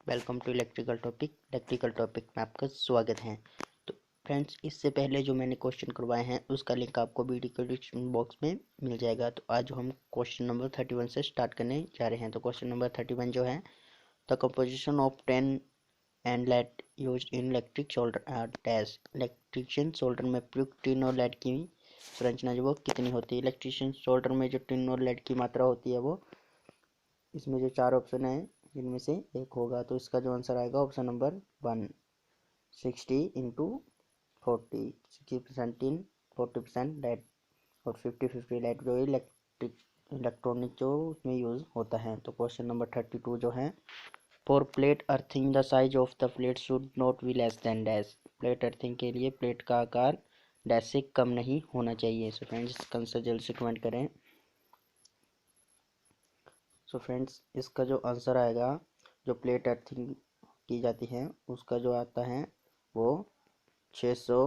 Welcome to electrical topic में आपका स्वागत है। तो फ्रेंड्स, इससे पहले जो मैंने क्वेश्चन करवाए हैं उसका लिंक आपको वीडियो के डिस्क्रिप्शन बॉक्स में मिल जाएगा। तो आज हम क्वेश्चन नंबर 31 से स्टार्ट करने जा रहे हैं। तो क्वेश्चन नंबर 31 जो है, the composition of 10 and lead used in electric solder are dash. Electrician solder में प्रयुक्त टिन और लेड की संरचना जो वो कितनी होती है। इलेक्ट्रिशियन सोल्डर में जो टिन और लेड की मात्रा होती है वो, इसमें जो चार ऑप्शन है इनमें से एक होगा। तो इसका जो आंसर आएगा option number 1, 60 into 40, 60% tin, 40% lead और 50-50 लेड जो इलेक्ट्रॉनिक जो उसमें यूज होता है। तो क्वेश्चन नंबर 32 जो है, for plate earthing the size of the plate should not be less than dash. Plate earthing के लिए प्लेट का आकार डैश से कम नहीं होना चाहिए। सो फ्रेंड्स, इसका आंसर जल्द से कमेंट करें। सो फ्रेंड्स, इसका जो आंसर आएगा, जो प्लेट अर्थिंग की जाती है उसका जो आता है वो 600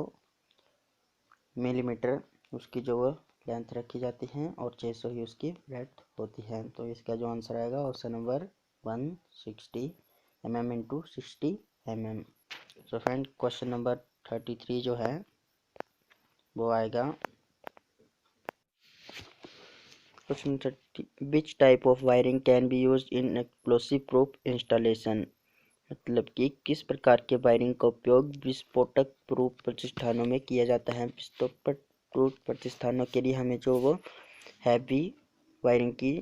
मिलीमीटर उसकी जो लेंथ रखी जाती है और 600 ही उसकी ब्रेड्थ होती है। तो इसका जो आंसर आएगा option number 160 mm into 60 mm। So friend, question number 33 जो है वो आएगा, question 30, which type of wiring can be use in explosive proof installation. मतलब कि किस प्रकार के वायरिंग का उपयोग विस्फोटक प्रूफ प्रतिष्ठानों में किया जाता है। विस्फोटक प्रूफ प्रतिष्ठानों के लिए हमें जो वो हैवी वायरिंग की,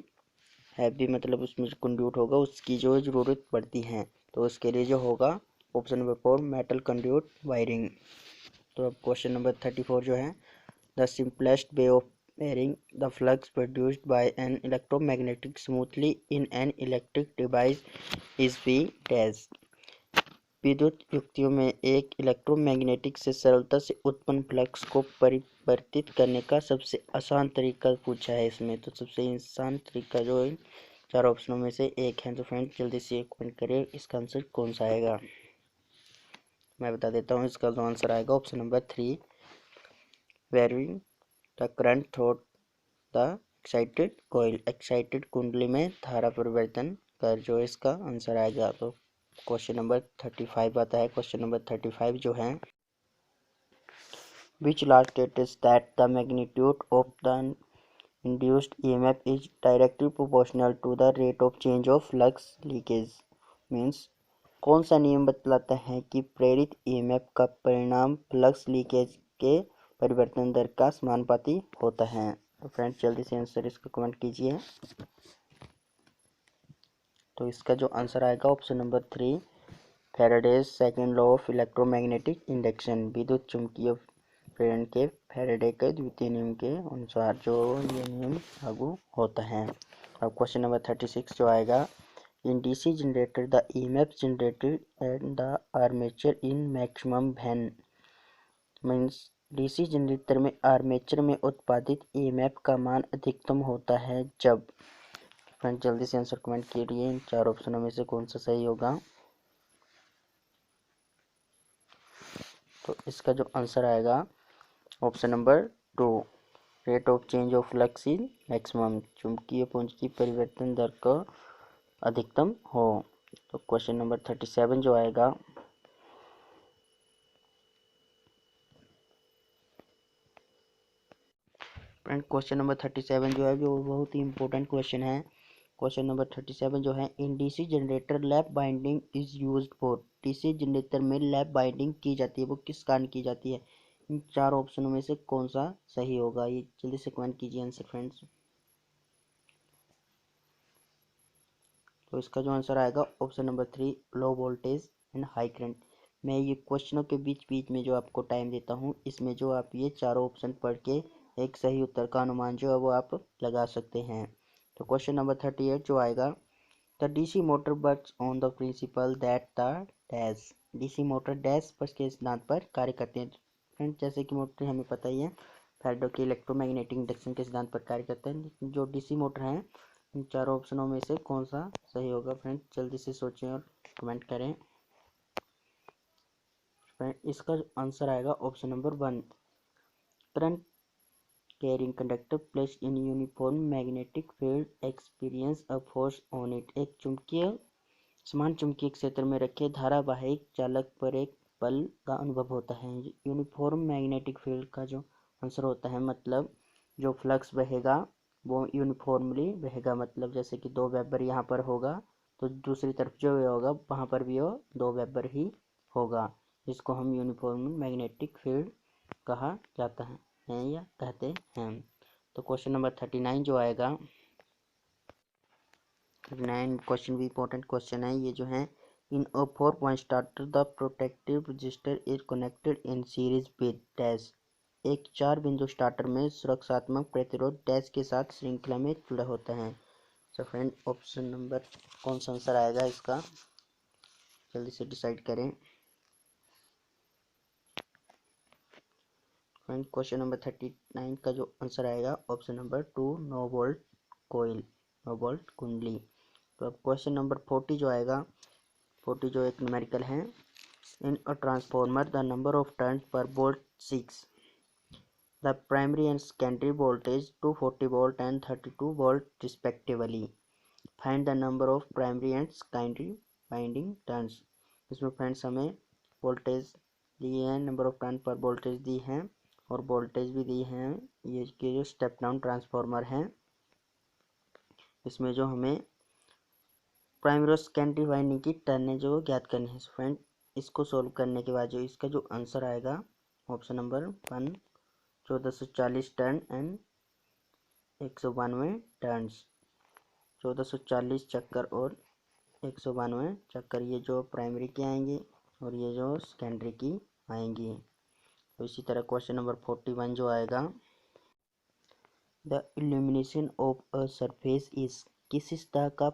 हैवी मतलब उसमें जो कंड्यूट होगा उसकी जो ज़रूरत पड़ती है। तो उसके लिए जो होगा option number 4, metal conduit wiring. तो अब क्वेश्चन नंबर 34 जो है, the simplest way of bearing the flux produced by an electromagnetic smoothly in an electric device is V dash। विद्युत युक्तियों में एक इलेक्ट्रोमैग्नेटिक से सरलता से उत्पन्न फ्लक्स को परिवर्तित करने का सबसे आसान तरीका पूछा है इसमें। तो सबसे आसान तरीका जो है चार ऑप्शनों में से एक है। तो फ्रेंड जल्दी से कमेंट करिए इसका आंसर कौन सा आएगा। मैं बता देता हूँ, इसका जो आंसर आएगा option number 3, varying the current through the excited coil. Excited कुंडली में धारा परिवर्तन कर जो इसका आंसर आएगा। तो क्वेश्चन नंबर 35 आता है। क्वेश्चन नंबर 35 जो है, which law states that the magnitude of the induced EMF is directly proportional to the rate of change of flux leakage. Means, कौन सा नियम बतलाता है कि प्रेरित ईएमएफ का परिणाम फ्लक्स लीकेज के परिवर्तन दर का समानुपाती होता है। तो फ्रेंड्स जल्दी से आंसर इसका कमेंट कीजिए। तो इसका जो आंसर आएगा option number 3, Faraday's second law of electromagnetic induction. विद्युत चुंबकीय प्रेरण के फैराडे के द्वितीय नियम के अनुसार जो ये नियम लागू होता है। अब क्वेश्चन नंबर 36 जो आएगा, in DC generator the EMF generated at the armature in maximum when. Means, DC generator में आर्मेचर में उत्पादित ईएमएफ का मान अधिकतम होता है जब। फ्रेंड जल्दी से आंसर कमेंट कीजिए, इन चार ऑप्शनों में से कौन सा सही होगा। तो इसका जो आंसर आएगा option number 2, rate of change of flux in maximum. चुंबकीय पुंज की परिवर्तन दर का अधिकतम हो। तो क्वेश्चन नंबर 37 जो आएगा, फ्रेंड क्वेश्चन नंबर 37 जो है वो बहुत ही इंपॉर्टेंट क्वेश्चन है। क्वेश्चन नंबर 37 जो है, इन DC generator lap binding is used for. DC generator में लैप बाइंडिंग की जाती है, वो किस कारण की जाती है। इन चार ऑप्शनों में से कौन सा सही होगा, ये जल्दी से कमेंट कीजिए आंसर फ्रेंड्स। तो इसका जो आंसर आएगा option number 3, low voltage and high current. मैं ये क्वेश्चनों के बीच बीच में जो आपको टाइम देता हूँ, इसमें जो आप ये चारों ऑप्शन पढ़ के एक सही उत्तर का अनुमान जो है वो आप लगा सकते हैं। तो क्वेश्चन नंबर 38 जो आएगा, the DC motor works on the principal that the dash. DC motor dash पर के सिद्धांत पर कार्य करते हैं। फ्रेंड जैसे कि मोटर हमें पता ही है, फैराडे के इलेक्ट्रोमैग्नेटिक इंडक्शन के सिद्धांत पर कार्य करते हैं। जो डीसी मोटर हैं, इन चारों ऑप्शनों में से कौन सा सही होगा। फ्रेंड जल्दी से सोचें और कमेंट करें। फ्रेंड इसका आंसर आएगा option number 1, current carrying conductor placed in uniform magnetic field experience a force on it. एक चुंबकीय समान चुंबकीय क्षेत्र में रखे धारावाहिक चालक पर एक बल का अनुभव होता है। यूनिफॉर्म मैग्नेटिक फील्ड का जो आंसर होता है, मतलब जो फ्लक्स बहेगा वो यूनिफॉर्मली बहेगा, मतलब जैसे कि 2 वेबर यहाँ पर होगा तो दूसरी तरफ जो होगा वहाँ पर भी वो 2 वेबर ही होगा, जिसको हम यूनिफॉर्म मैग्नेटिक फील्ड कहा जाता है या कहते हैं। तो क्वेश्चन नंबर 39 जो आएगा, 39 क्वेश्चन भी इंपॉर्टेंट क्वेश्चन है ये जो है। In a 4 point starter the protective register is connected in series with dash. एक 4 बिंदु स्टार्टर में सुरक्षात्मक प्रतिरोध डैश के साथ श्रृंखला में जुड़ा होता है। सो फ्रेंड, ऑप्शन नंबर कौन सा आंसर आएगा इसका, जल्दी से डिसाइड करें। फ्रेंड, क्वेश्चन नंबर 39 का जो आंसर आएगा ऑप्शन नंबर 2, नो वोल्ट कोयल, नो वोल्ट कुंडली। तो अब क्वेश्चन नंबर 40 जो आएगा, 40 जो एक न्यूमेरिकल है। In a transformer the number of turns per volt 6, the primary and secondary voltage 240 volt and 32 volt respectively, find the number of primary and secondary winding turns. इसमें friends हमें voltage दिए हैं, number of turn पर voltage दी है और voltage भी दी है। ये के जो स्टेप डाउन ट्रांसफार्मर है, इसमें जो हमें प्राइमरी और सेकेंडरी वाइंडिंग की टर्न जो ज्ञात करनी है। फ्रेंड, इसको सोल्व करने के बाद जो इसका जो आंसर आएगा option number 1, 1440 turn and 192 turns, 1440 चक्कर और 192 चक्कर, ये जो प्राइमरी की आएंगी और ये जो सेकेंडरी की आएंगी। तो इसी तरह क्वेश्चन नंबर 41 जो आएगा, the illumination of a surface is, किस सतह का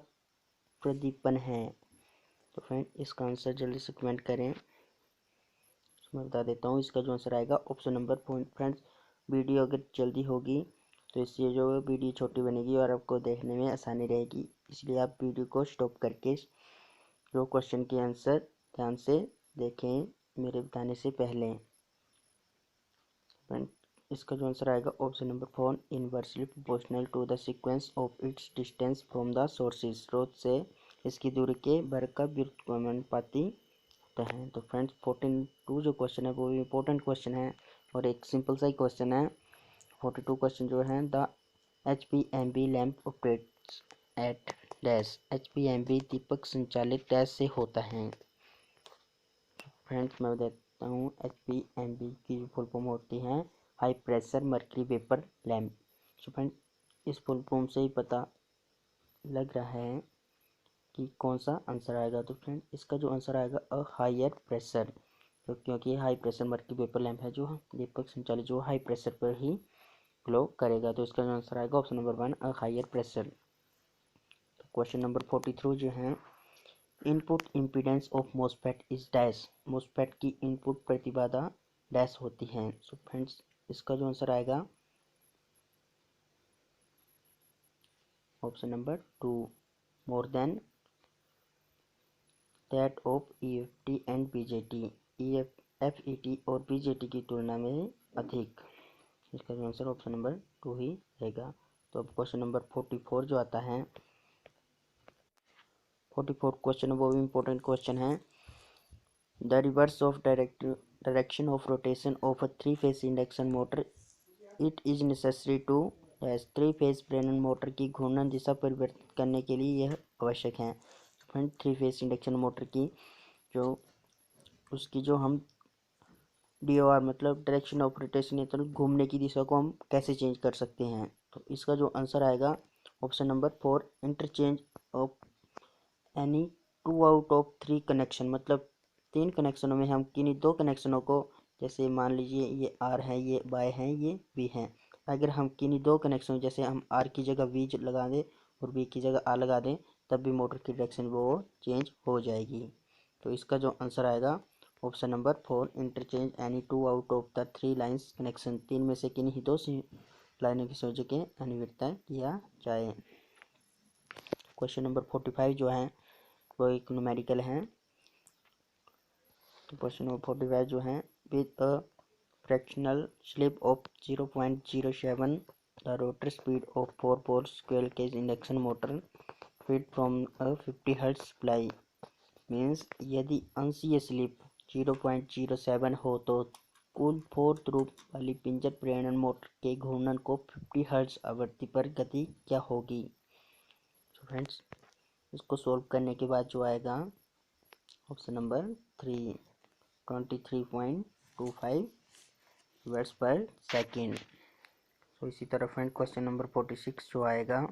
प्रदीपन है। तो फ्रेंड, इसका आंसर जल्दी से कमेंट करें, मैं बता देता हूँ। इसका जो आंसर आएगा ऑप्शन नंबर, फ्रेंड्स वीडियो अगर जल्दी होगी तो इससे जो वीडियो छोटी बनेगी और आपको देखने में आसानी रहेगी, इसलिए आप वीडियो को स्टॉप करके जो क्वेश्चन के आंसर ध्यान से देखें मेरे बताने से पहले। फ्रेंड, इसका जो आंसर आएगा option number 4, inversely proportional to the sequence of its distance from the sources, स्रोत से इसकी दूरी के वर्ग का व्युत्क्रमानुपाती होता है। तो फ्रेंड्स 42 जो क्वेश्चन है वो भी इंपॉर्टेंट क्वेश्चन है और एक सिंपल सा ही क्वेश्चन है। 42 क्वेश्चन जो है, the HPMB lamp operates at dash, HPMB दीपक संचालित डैश से होता है। फ्रेंड्स, मैं बताता हूँ HPMB की जो फुल फॉर्म होती है, high pressure mercury vapour lamp. So friend, इस फुल फॉर्म से ही पता लग रहा है कि कौन सा आंसर आएगा। तो फ्रेंड, इसका जो आंसर आएगा अ हायर प्रेशर, तो क्योंकि high pressure mercury vapour lamp है जो दीपक संचालित जो हाई प्रेशर पर ही ग्लो करेगा, तो इसका जो आंसर आएगा option number 1, a higher pressure. तो क्वेश्चन नंबर 43 जो है, input impedance of MOSFET is dash, MOSFET की इनपुट प्रतिबाधा डैश होती है। सो फ्रेंड्स, इसका जो आंसर आएगा option number 2, more than that of EFT and BJT, FET और BJT की तुलना में अधिक। इसका जो आंसर ऑप्शन नंबर 2 ही रहेगा। तो अब क्वेश्चन नंबर 44 जो आता है, 44 क्वेश्चन वो भी इम्पोर्टेंट क्वेश्चन है। The reverse of direction of rotation of a three phase induction motor, it is necessary to dash, three phase प्रेरण मोटर की घूर्णन दिशा परिवर्तित करने के लिए यह आवश्यक है। फ्रेंड, 3-फेज इंडक्शन मोटर की जो उसकी जो हम DOR मतलब डायरेक्शन ऑफ रोटेशन, या घूमने की दिशा को हम कैसे चेंज कर सकते हैं। तो इसका जो आंसर आएगा option number 4, interchange of any 2 out of 3 connection, मतलब 3 कनेक्शनों में हम किन्हीं 2 कनेक्शनों को, जैसे मान लीजिए ये R है, ये Y है, ये B है, अगर हम किन्हीं 2 कनेक्शन, जैसे हम R की जगह V लगा दें और B की जगह R लगा दें, तब भी मोटर की डायरेक्शन वो चेंज हो जाएगी। तो इसका जो आंसर आएगा option number 4, interchange any 2 out of the 3 lines connection, 3 में से किन्हीं 2 लाइनों की संयोजन के अनिवार्यता किया जाए। क्वेश्चन नंबर 45 जो है वो एक न्यूमेरिकल है। तो क्वेश्चन नंबर 45 जो है, with a fractional slip of 0.07 the rotor speed of 4 pole square cage induction motor feed from a 50 hertz supply, means यदि अंशीय स्लिप 0.07 हो तो कुल 4 ध्रुव वाली पिंजर प्रेरण मोटर के घूर्णन को 50 हर्ट्ज आवृत्ति पर गति क्या होगी। तो फ्रेंड्स इसको सोल्व करने के बाद जो आएगा ऑप्शन नंबर 3 23.25 वर्ड्स पर सेकेंड। तो इसी तरह फ्रेंड क्वेश्चन नंबर 46 जो आएगा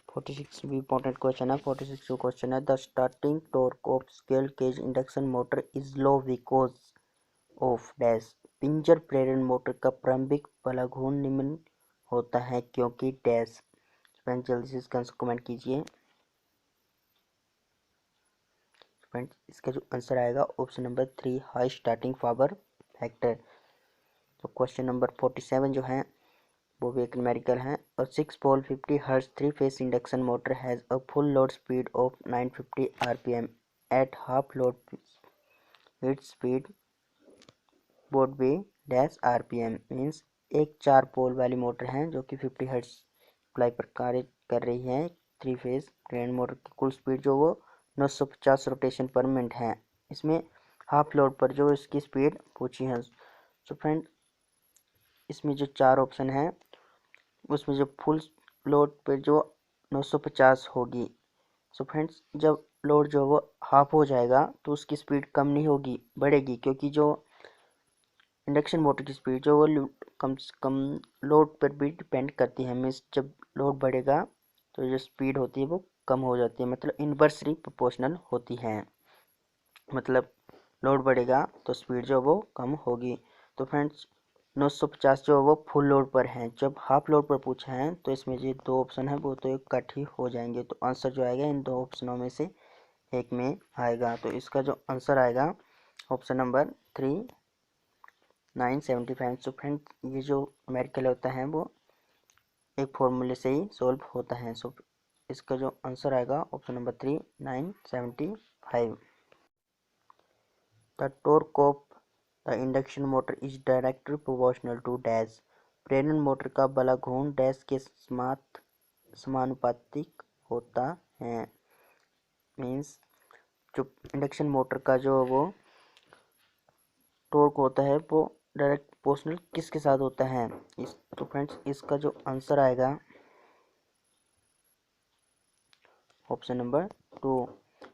46 भी इंपॉर्टेंट क्वेश्चन है। 46 जो क्वेश्चन है the starting torque of squirrel cage induction motor is low because of dash. पिंजर प्रेरण मोटर का प्रारंभिक बलाघूर्ण निम्न होता है क्योंकि डैश। फ्रेंड जल्दी से इसका आंसर कमेंट कीजिए। फ्रेंड इसका जो आंसर आएगा option number 3 high starting power factor. तो क्वेश्चन नंबर 47 जो है वो भी एक न्यूमेरिकल है। और 6 पोल 50 hertz 3 phase induction motor has a full load speed of 950 RPM at half load its speed would be dash RPM. Means एक 4 पोल वाली मोटर है जो कि 50 हर्ट्ज सप्लाई पर कार्य कर रही है। 3 फेज प्रेरण मोटर की कुल स्पीड जो वो 950 रोटेशन पर मिनट है। इसमें हाफ लोड पर जो इसकी स्पीड पूछी है। सो फ्रेंड इसमें जो 4 ऑप्शन है उसमें जो फुल लोड पे जो 950 होगी। सो फ्रेंड्स जब लोड जो वो हाफ हो जाएगा तो उसकी स्पीड कम नहीं होगी, बढ़ेगी, क्योंकि जो इंडक्शन मोटर की स्पीड जो वो कम से कम लोड पर भी डिपेंड करती है। मीन्स जब लोड बढ़ेगा तो जो स्पीड होती है वो कम हो जाती है, मतलब इन्वर्सली प्रोपोर्शनल होती है। मतलब लोड बढ़ेगा तो स्पीड जो वो कम होगी। तो फ्रेंड्स 950 जो वो फुल लोड पर है। जब हाफ लोड पर पूछा है तो इसमें जो 2 ऑप्शन है वो तो एक कट ही हो जाएंगे। तो आंसर जो आएगा इन 2 ऑप्शनों में से एक में आएगा। तो इसका जो आंसर आएगा ऑप्शन नंबर 3 975। सो फ्रेंड ये जो न्यूमेरिकल होता है वो एक फॉर्मूले से ही सॉल्व होता है। सो इसका जो आंसर आएगा option number 3 975। The torque of the induction motor is directly proportional to dash. प्रेरण मोटर का बलाघूर्ण डैश के समानुपातिक होता है। मीन्स जो इंडक्शन मोटर का जो वो टॉर्क होता है वो डायरेक्ट प्रोपोर्शनल किसके साथ होता है। तो फ्रेंड्स इसका जो आंसर आएगा option number 2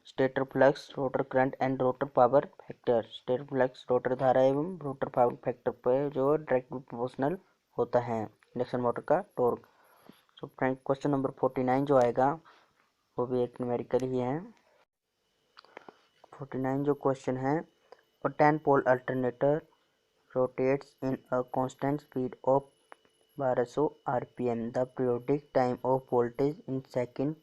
stator flux, rotor current and rotor power factor. Stator flux rotor धारा एवं रोटर पावर फैक्टर पर जो डायरेक्ट प्रोपोर्शनल होता है इंडक्शन मोटर का torque. So friend question number 49 जो आएगा वो भी एक न्यूमेरिकल ही है। 49 जो क्वेश्चन है और 10 pole alternator rotates in a constant speed of 1200 rpm. The periodic time of voltage in second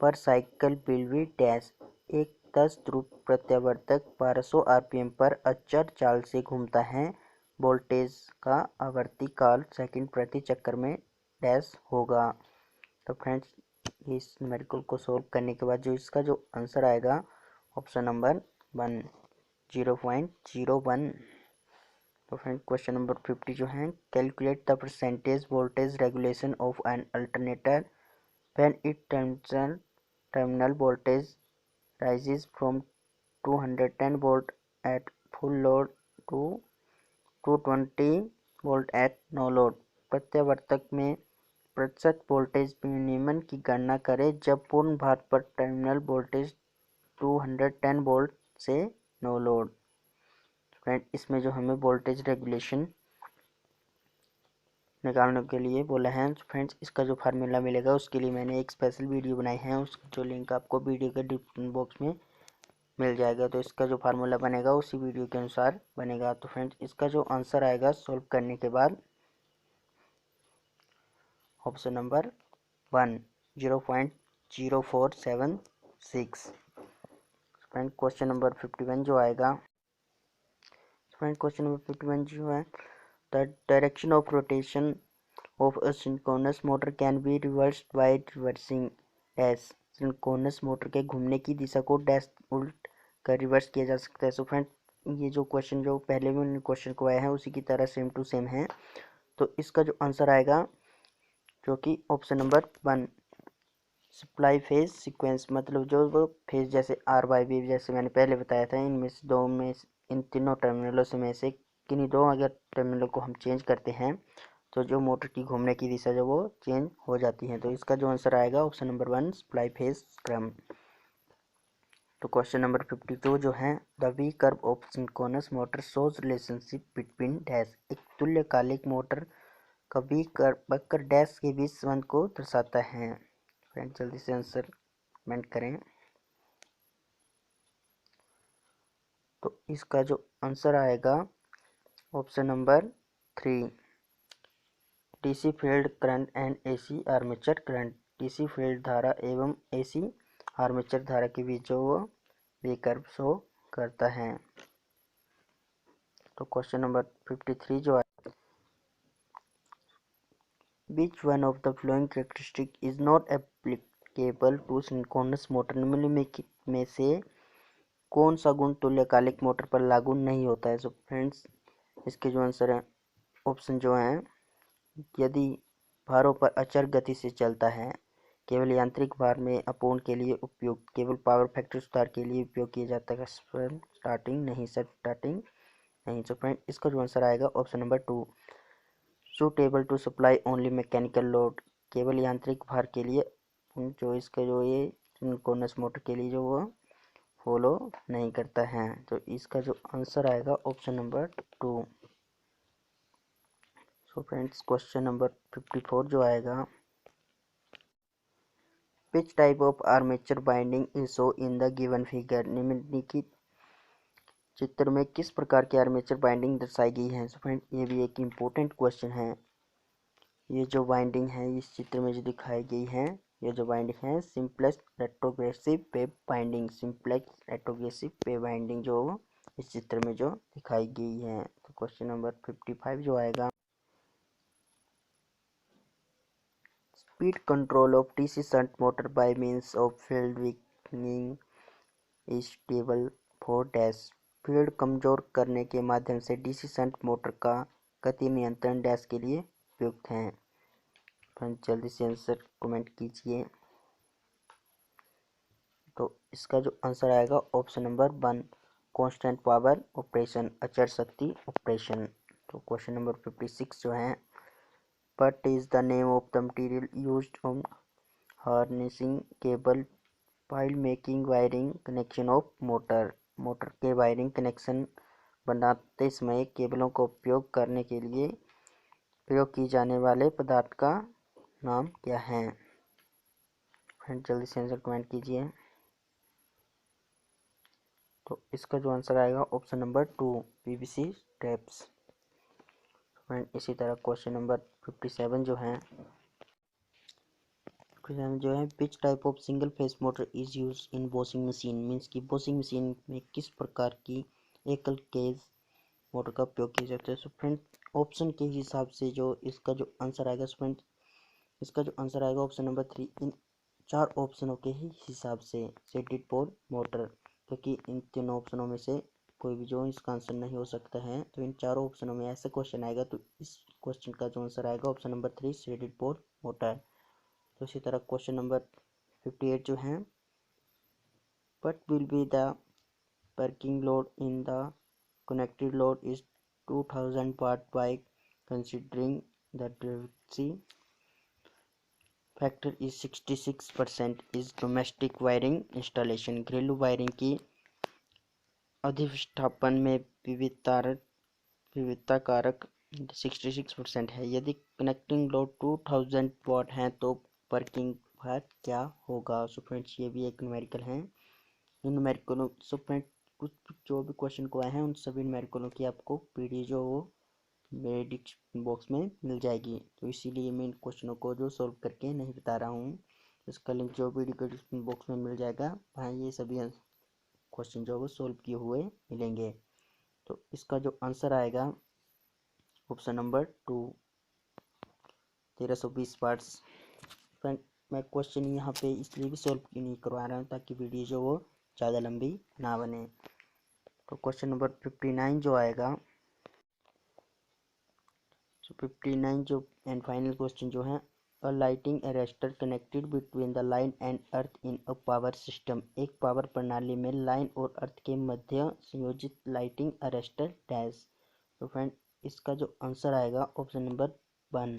पर साइकिल विल बी डैश। एक 10 ध्रुव प्रत्यावर्तक 1200 आरपीएम पर अचर चाल से घूमता है। वोल्टेज का आवर्ती काल सेकंड प्रति चक्कर में डैश होगा। तो फ्रेंड्स इस न्यूमेरिकल को सोल्व करने के बाद जो इसका जो आंसर आएगा ऑप्शन नंबर 1 0.01। तो फ्रेंड क्वेश्चन नंबर 50 जो है calculate the percentage voltage regulation of an alternator when it terminal voltage rises from 210 volt at full load to 220 volt at no load। प्रत्यावर्तक में प्रतिशत वोल्टेज विनियमन की गणना करें जब पूर्ण भार पर टर्मिनल वोल्टेज 210 वोल्ट से नो लोड। फ्रेंड इसमें जो हमें वोल्टेज रेगुलेशन निकालने के लिए बोला है। फ्रेंड्स इसका जो फार्मूला मिलेगा उसके लिए मैंने एक स्पेशल वीडियो बनाई है, उसका जो लिंक आपको वीडियो के डिस्क्रिप्शन बॉक्स में मिल जाएगा। तो इसका जो फार्मूला बनेगा उसी वीडियो के अनुसार बनेगा। तो फ्रेंड्स इसका जो आंसर आएगा सॉल्व करने के बाद option number 1 0.0476। Friend question number 51 जो आएगा फ्रेंड क्वेश्चन नंबर 51 जो है the direction of rotation of a synchronous motor can be reversed by reversing dash. Synchronous motor के घूमने की दिशा को डैश उल्ट कर रिवर्स किया जा सकता है। सो फ्रेंड ये जो क्वेश्चन जो पहले भी क्वेश्चन को आया है उसी की तरह सेम टू सेम है। तो इसका जो आंसर आएगा जो कि option number 1 supply phase sequence मतलब जो वो फेज जैसे आर बाई बी जैसे मैंने पहले बताया था, इनमें से दो में इन तीनों टर्मिनलों से में से किन्हीं दो अगर टर्मिनलों को हम चेंज करते हैं तो जो मोटर की घूमने की दिशा जो वो चेंज हो जाती है। तो इसका जो आंसर आएगा ऑप्शन नंबर 1 सप्लाई फेज क्रम। तो क्वेश्चन नंबर 52 जो है, the V curve of synchronous motor shows relationship between dash. एक तुल्यकालिक मोटर का वी कर्व वक्र डैश के बीच संबंध को दर्शाता है। फ्रेंड जल्दी से आंसर कमेंट करें। तो इसका जो आंसर आएगा option number 3 DC field current and AC armature current. DC field धारा एवं एसी आर्मेचर धारा के बीच जो वो वी कर्व शो करता है। तो क्वेश्चन नंबर 53 जो है, which one of the flowing characteristic is not applicable to synchronous motor. निम्नलिखित में से कौन सा गुण तुल्यकालिक मोटर पर लागू नहीं होता है। सो फ्रेंड्स इसके जो आंसर है ऑप्शन जो है, यदि भारों पर अचर गति से चलता है, केवल यांत्रिक भार में अपूर्ण के लिए उपयोग, केवल पावर फैक्टर सुधार के लिए उपयोग किया जाता है, स्टार्टिंग नहीं, सेल्फ स्टार्टिंग नहीं। तो फ्रेंड इसका जो आंसर आएगा option number 2 suitable to supply only mechanical load. केवल यांत्रिक भार के लिए जो इसका जो ये सिंक्रोनस मोटर के लिए जो वो फॉलो नहीं करता है। तो इसका जो आंसर आएगा option number 2। So friends question number 54 जो आएगा, which type of armature binding is show in the given figure. निम्नलिखित चित्र में किस प्रकार की आर्मेचर बाइंडिंग दर्शाई गई है। सो फ्रेंड ये भी एक इम्पोर्टेंट क्वेश्चन है। ये जो बाइंडिंग है इस चित्र में जो दिखाई गई है, ये जो बाइंडिंग है simplex retrogressive web binding, simplex retrogressive web binding जो इस चित्र में जो दिखाई गई है। तो क्वेश्चन नंबर 55 जो आएगा, speed control of DC shunt motor by means of field weakening is table for dash. Field कमजोर करने के माध्यम से डीसी शंट मोटर का गति नियंत्रण डैश के लिए उपयुक्त है। फ्रेंड जल्दी से आंसर कमेंट कीजिए। तो इसका जो आंसर आएगा option number 1 constant power operation, अचर शक्ति ऑपरेशन। तो क्वेश्चन नंबर 56 जो है, what is the name of the material used on harnessing cable while making wiring connection of motor. Motor के वायरिंग कनेक्शन बनाते समय केबलों का उपयोग करने के लिए प्रयोग की जाने वाले पदार्थ का नाम क्या है। फ्रेंड जल्दी से आंसर कमेंट कीजिए। तो इसका जो आंसर आएगा option number 2 PVC tapes. Friend इसी तरह क्वेश्चन नंबर 57 जो है which type of single phase motor is use in washing machine. Means की वॉशिंग मशीन में किस प्रकार की एकल केज मोटर का उपयोग किया जाता है। सो फ्रेंड ऑप्शन के हिसाब से जो इसका जो आंसर आएगा, फ्रेंड इसका जो आंसर आएगा ऑप्शन नंबर 3 इन 4 ऑप्शनों के ही हिसाब से सेटेड पोल मोटर, क्योंकि इन तीनों ऑप्शनों में से कोई भी जो इसका आंसर नहीं हो सकता है। तो इन चारों ऑप्शनों में ऐसा क्वेश्चन आएगा तो इस क्वेश्चन का जो आंसर आएगा option number 3 seated pole motor. तो इसी तरह क्वेश्चन नंबर 58 जो है, what will be the working load in the connected load is 2000 watt by considering the delivery factor is 66% is domestic wiring installation। घरेलू wiring की अधिष्ठापन में विविधता कारक 66% है। यदि कनेक्टिंग लोड 2000 वाट है तो वर्किंग भार क्या होगा। सो फ्रेंड्स ये भी एक न्यूमेरिकल है। इन न्यूमेरिकलों सो फ्रेंड कुछ जो भी क्वेश्चन को आए हैं उन सभी न्यूमेरिकलों की आपको पीडी जो वो मेरे डिस्क्रिप्शन बॉक्स में मिल जाएगी। तो इसीलिए मैं इन क्वेश्चनों को जो सॉल्व करके नहीं बता रहा हूँ, इसका लिंक जो वीडियो के डिस्क्रिप्शन बॉक्स में मिल जाएगा, वहाँ ये सभी क्वेश्चन जो वो सॉल्व किए हुए मिलेंगे। तो इसका जो आंसर आएगा ऑप्शन नंबर 2 1320 पार्ट्स। फ्रेंड मैं क्वेश्चन यहाँ पे इसलिए भी सॉल्व नहीं करवा रहा हूँ ताकि वीडियो जो वो ज़्यादा लंबी ना बने। तो क्वेश्चन नंबर 59 जो आएगा, तो 59 जो एंड फाइनल क्वेश्चन जो है, A lighting arrestor connected between the line and earth in a power system। एक पावर प्रणाली में लाइन और अर्थ के मध्य संयोजित लाइटिंग अरेस्टर डैश। तो फ्रेंड इसका जो आंसर आएगा option number 1।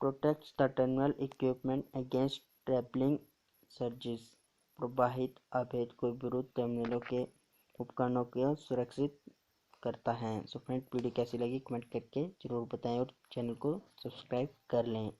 Protects the terminal equipment against travelling surges. प्रवाहित आवेश को विरुद्ध टर्मिनलों के उपकरणों को सुरक्षित करता है। सो फ्रेंड वीडियो कैसी लगी कमेंट करके जरूर बताएं और चैनल को सब्सक्राइब कर लें।